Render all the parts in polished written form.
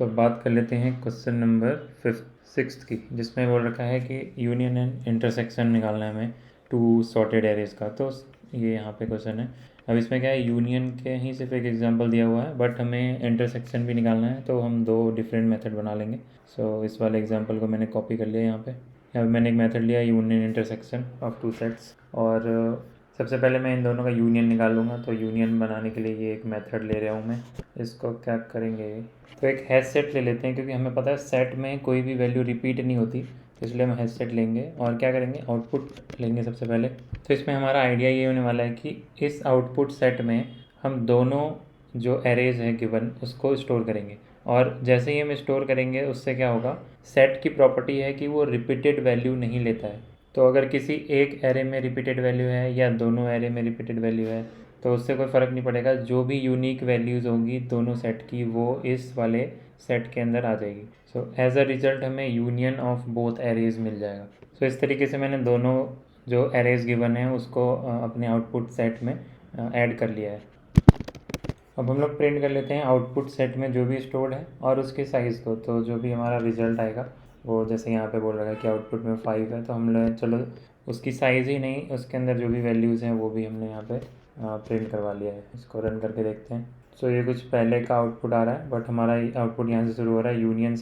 तो बात कर लेते हैं क्वेश्चन नंबर 6 की, जिसमें बोल रखा है कि यूनियन एंड इंटरसेक्शन निकालना है हमें टू सॉर्टेड एरेज का। तो ये यहाँ पे क्वेश्चन है। अब इसमें क्या है, यूनियन के ही सिर्फ एक एग्जांपल दिया हुआ है, बट हमें इंटरसेक्शन भी निकालना है, तो हम दो डिफरेंट मेथड बना लेंगे। सो इस वाले एग्जांपल को मैंने कॉपी कर लिया यहाँ पे मैंने एक मेथड लिया union intersection of two sets, और सबसे पहले मैं इन दोनों का यूनियन निकाल लूँगा। तो यूनियन बनाने के लिए ये एक मेथड ले रहा हूँ मैं। इसको क्या करेंगे, तो एक हैश सेट ले लेते हैं, क्योंकि हमें पता है सेट में कोई भी वैल्यू रिपीट नहीं होती, तो इसलिए हम हैश सेट लेंगे। और क्या करेंगे, आउटपुट लेंगे सबसे पहले। तो इसमें हमारा आइडिया ये होने वाला है कि इस आउटपुट सेट में हम दोनों जो एरेज हैं गिवन उसको स्टोर करेंगे, और जैसे ही हम स्टोर करेंगे उससे क्या होगा, सेट की प्रॉपर्टी है कि वो रिपीटेड वैल्यू नहीं लेता है। तो अगर किसी एक एरे में रिपीटेड वैल्यू है या दोनों एरे में रिपीटेड वैल्यू है, तो उससे कोई फ़र्क नहीं पड़ेगा। जो भी यूनिक वैल्यूज़ होंगी दोनों सेट की, वो इस वाले सेट के अंदर आ जाएगी। सो एज अ रिज़ल्ट हमें यूनियन ऑफ बोथ एरेज मिल जाएगा। सो इस तरीके से मैंने दोनों जो एरेज गिवन है उसको अपने आउटपुट सेट में ऐड कर लिया है। अब हम लोग प्रिंट कर लेते हैं आउटपुट सेट में जो भी स्टोर्ड है और उसके साइज़ को। तो जो भी हमारा रिज़ल्ट आएगा वो जैसे यहाँ पे बोल रहा है कि आउटपुट में 5 है, तो हम लोग चलो उसकी साइज़ ही नहीं, उसके अंदर जो भी वैल्यूज़ हैं वो भी हमने यहाँ पे प्रिंट करवा लिया है। इसको रन करके देखते हैं। सो ये कुछ पहले का आउटपुट आ रहा है, बट हमारा आउटपुट यहाँ से शुरू हो रहा है यूनियन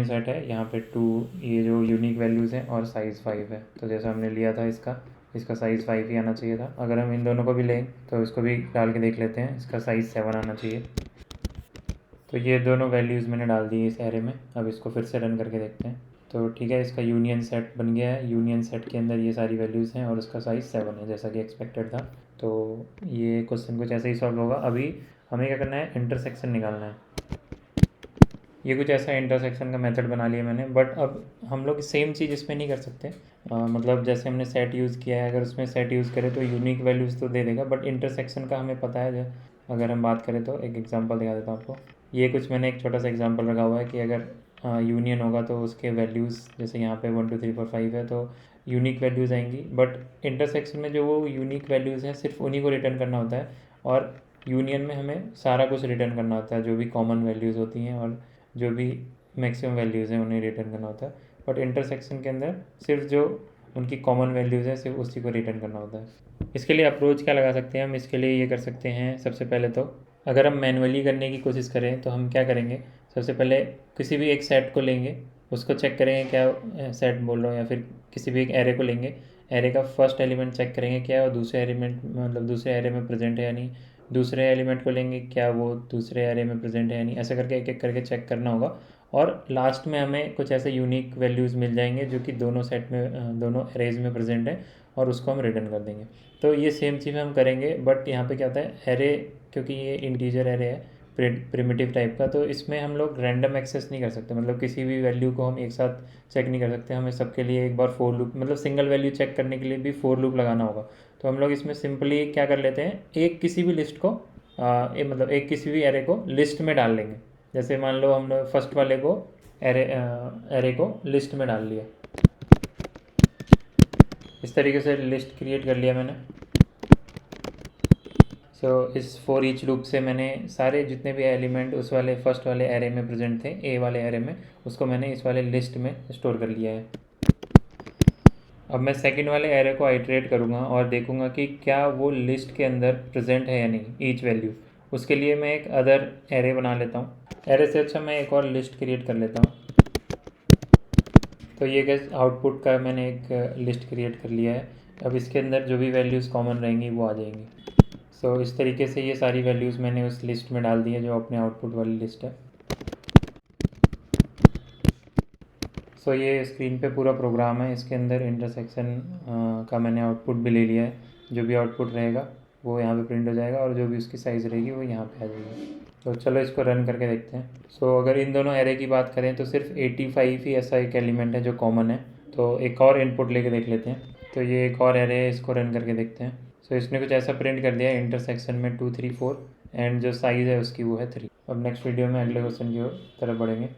सेट है। यहाँ पे 2 ये जो यूनिक वैल्यूज़ हैं और साइज़ 5 है। तो जैसा हमने लिया था इसका साइज़ 5 ही आना चाहिए था। अगर हम इन दोनों को भी लें तो इसको भी डाल के देख लेते हैं, इसका साइज़ 7 आना चाहिए। तो ये दोनों वैल्यूज़ मैंने डाल दी इस एरे में। अब इसको फिर से रन करके देखते हैं। तो ठीक है, इसका यूनियन सेट बन गया है। यूनियन सेट के अंदर ये सारी वैल्यूज़ हैं और उसका साइज़ 7 है, जैसा कि एक्सपेक्टेड था। तो ये क्वेश्चन कुछ ऐसे ही सॉल्व होगा। अभी हमें क्या करना है, इंटरसेक्शन निकालना है। ये कुछ ऐसा इंटरसेक्शन का मेथड बना लिया मैंने, बट अब हम लोग सेम चीज़ इसमें नहीं कर सकते। मतलब जैसे हमने सेट यूज़ किया है, अगर उसमें सेट यूज़ करें तो यूनिक वैल्यूज़ तो दे देगा, बट इंटरसेक्शन का हमें पता है। अगर हम बात करें तो एक एग्जांपल दिखा देता हूँ आपको। ये कुछ मैंने एक छोटा सा एग्जांपल रखा हुआ है कि अगर यूनियन होगा तो उसके वैल्यूज़, जैसे यहाँ पे 1 2 3 4 5 है, तो यूनिक वैल्यूज़ आएंगी। बट इंटरसेक्शन में जो वो यूनिक वैल्यूज़ हैं सिर्फ उन्हीं को रिटर्न करना होता है, और यूनियन में हमें सारा कुछ रिटर्न करना होता है, जो भी कॉमन वैल्यूज़ होती हैं और जो भी मैक्सिमम वैल्यूज़ हैं उन्हें रिटर्न करना होता है। बट इंटरसेक्शन के अंदर सिर्फ जो उनकी कॉमन वैल्यूज़ हैं सिर्फ उसी को रिटर्न करना होता है। इसके लिए अप्रोच क्या लगा सकते हैं हम, इसके लिए ये कर सकते हैं। सबसे पहले तो अगर हम मैनुअली करने की कोशिश करें तो हम क्या करेंगे, सबसे पहले किसी भी एक सेट को लेंगे, उसको चेक करेंगे क्या सेट बोल रहा हूँ, या फिर किसी भी एक एरे को लेंगे, एरे का फर्स्ट एलिमेंट चेक करेंगे क्या वो दूसरे एलिमेंट मतलब दूसरे एरे में प्रेजेंट है या नहीं। दूसरे एलिमेंट को लेंगे, क्या वो दूसरे एरे में प्रेजेंट है या नहीं। ऐसा करके एक एक करके चेक करना होगा, और लास्ट में हमें कुछ ऐसे यूनिक वैल्यूज़ मिल जाएंगे जो कि दोनों सेट में दोनों एरेज में प्रेजेंट है, और उसको हम रिटर्न कर देंगे। तो ये सेम चीज़ हम करेंगे, बट यहाँ पे क्या होता है, एरे क्योंकि ये इंटीजर एरे है प्रिमिटिव टाइप का, तो इसमें हम लोग रैंडम एक्सेस नहीं कर सकते। मतलब किसी भी वैल्यू को हम एक साथ चेक नहीं कर सकते। हमें सबके लिए एक बार फोर लूप, मतलब सिंगल वैल्यू चेक करने के लिए भी फोर लूप लगाना होगा। तो हम लोग इसमें सिंपली क्या कर लेते हैं, एक किसी भी लिस्ट को मतलब एक किसी भी एरे को लिस्ट में डाल लेंगे। जैसे मान लो हमने फर्स्ट वाले को एरे को लिस्ट में डाल लिया, इस तरीके से लिस्ट क्रिएट कर लिया मैंने। इस फॉर ईच लूप से मैंने सारे जितने भी एलिमेंट उस वाले फर्स्ट वाले एरे में प्रेजेंट थे, ए वाले एरे में, उसको मैंने इस वाले लिस्ट में स्टोर कर लिया है। अब मैं सेकंड वाले एरे को आइटरेट करूँगा और देखूँगा कि क्या वो लिस्ट के अंदर प्रेजेंट है या नहीं ईच वैल्यू। उसके लिए मैं एक अदर एरे बना लेता हूँ। एरे से अच्छा मैं एक और लिस्ट क्रिएट कर लेता हूँ। तो ये गैस आउटपुट का मैंने एक लिस्ट क्रिएट कर लिया है। अब इसके अंदर जो भी वैल्यूज़ कॉमन रहेंगी वो आ जाएंगी। इस तरीके से ये सारी वैल्यूज़ मैंने उस लिस्ट में डाल दी है जो अपने आउटपुट वाली लिस्ट है। ये स्क्रीन पे पूरा प्रोग्राम है। इसके अंदर इंटरसेक्शन का मैंने आउटपुट भी ले लिया है। जो भी आउटपुट रहेगा वो यहाँ पे प्रिंट हो जाएगा, और जो भी उसकी साइज़ रहेगी वो यहाँ पे आ जाएगी। तो चलो इसको रन करके देखते हैं। अगर इन दोनों एरे की बात करें तो सिर्फ 85 ही ऐसा एक एलिमेंट है जो कॉमन है। तो एक और इनपुट लेके देख लेते हैं। तो ये एक और एरे है, इसको रन करके देखते हैं। इसने कुछ ऐसा प्रिंट कर दिया है, इंटरसेक्शन में 2 3 4, एंड जो साइज़ है उसकी वो है 3। अब नेक्स्ट वीडियो में अगले क्वेश्चन की तरफ बढ़ेंगे।